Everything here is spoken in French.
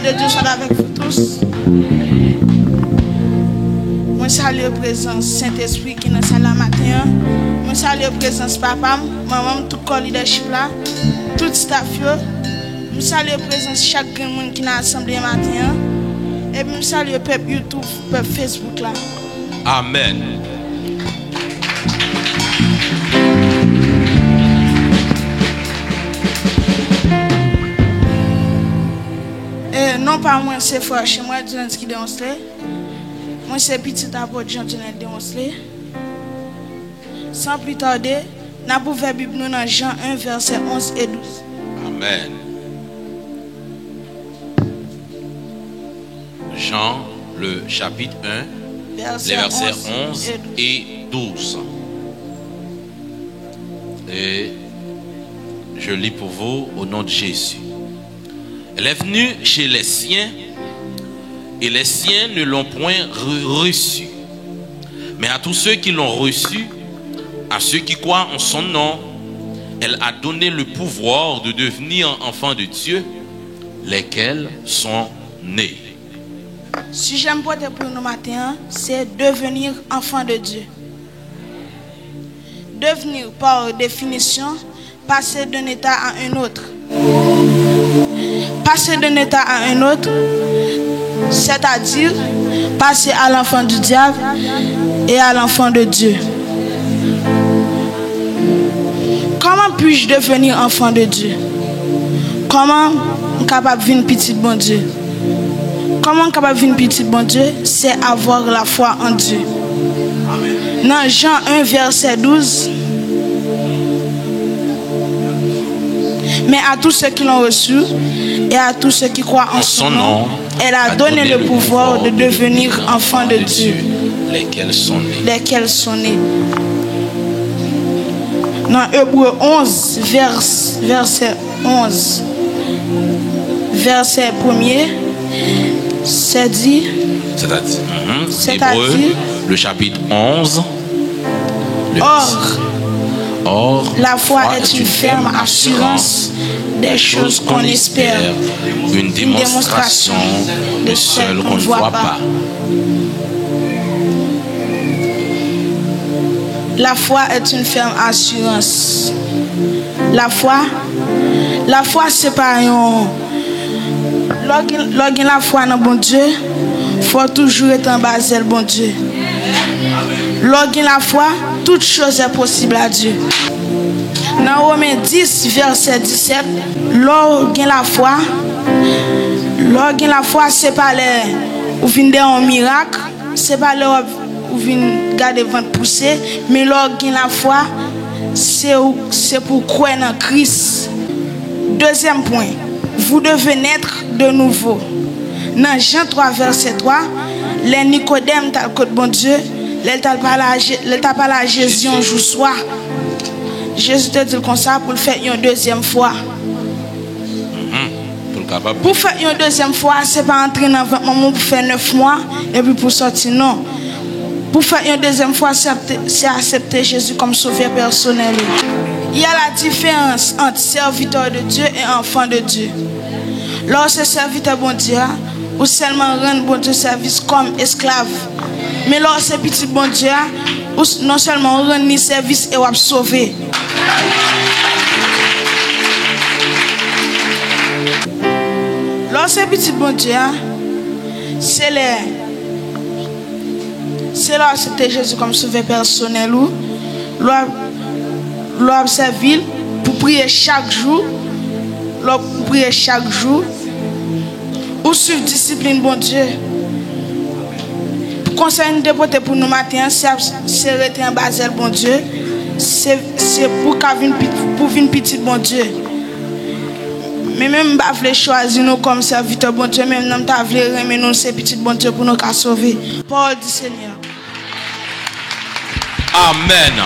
de Dieu soit avec vous tous. Moi salue la présence Saint-Esprit qui est dans la salle matin. Moi salue la présence papa, maman, tout le leadership là, tout staff. Moi salue la présence chaque monde qui est dans l'assemblée matin. Et puis moi salue le peuple YouTube, le peuple Facebook là. Amen. Non pas moi, c'est frère chez moi, Jean qui dénonce. Moi c'est petit apôtre Jean qui dénonce. Sans plus tarder, nous pouvons faire Bible dans Jean 1 verset 11 et 12. Amen. Jean le chapitre 1 les versets 11 et 12. Et je lis pour vous au nom de Jésus. Elle est venue chez les siens et les siens ne l'ont point reçu. Mais à tous ceux qui l'ont reçu, à ceux qui croient en son nom, elle a donné le pouvoir de devenir enfants de Dieu, lesquels sont nés. Si j'aime porter pour nous matin, c'est devenir enfant de Dieu. Devenir par définition, passer d'un état à un autre. Passer d'un état à un autre, c'est-à-dire passer à l'enfant du diable et à l'enfant de Dieu. Comment puis-je devenir enfant de Dieu? Comment je suis capable de devenir petit bon Dieu? Comment je suis capable de devenir petit bon Dieu? C'est avoir la foi en Dieu. Dans Jean 1 verset 12, mais à tous ceux qui l'ont reçu et à tous ceux qui croient en son nom, elle a donné le pouvoir de devenir enfants de Dieu, lesquels sont nés. Dans Hébreux 11, verset 11, verset 1er, c'est dit, Hébreux, le chapitre 11, Or, la foi est une ferme assurance des choses qu'on espère, une démonstration de celles qu'on ne voit pas. La foi est une ferme assurance. La foi c'est pas Lorsqu'il la foi dans bon Dieu, faut toujours être en bas de bon Dieu. Lorsqu'il la foi, toute chose est possible à Dieu. Dans Romains 10, verset 17, lorsqu'il la foi, c'est pas les ou vient un miracle, c'est pas les ou vient garder ventre pousser, mais lorsqu'il la foi, c'est pour croire en Christ. Deuxième point, vous devez naître de nouveau. Dans Jean 3, verset 3, les Nicodème, t'as le bon Dieu, l'état parlé à Jésus un jour soir. Jésus te dit comme ça pour le faire une deuxième fois. Pour faire une deuxième fois, ce n'est pas entrer dans 20 moments pour faire 9 mois et puis pour sortir, non. Pour faire une deuxième fois, c'est accepter Jésus comme sauveur personnel. Il y a la différence entre serviteur de Dieu et enfant de Dieu. Lorsque serviteur bon Dieu, ou seulement rendre bon Dieu service comme esclave. Mais lorsque petit bon Dieu, ou non seulement rendre ni service et ou sauver. Lorsque petit bon Dieu, c'est là c'était Jésus comme sauveur personnel ou l'homme servir pour prier chaque jour, ou suivre discipline bon Dieu. Pour conseiller nous déporter pour nous matin, c'est rester en bas de bon Dieu, c'est pour venir petit bon Dieu. Mais même pas voulez choisir nous comme serviteur bon Dieu, même nous pas voulez remettre nous c'est petit bon Dieu pour nous sauver. Parole du Seigneur. Amen.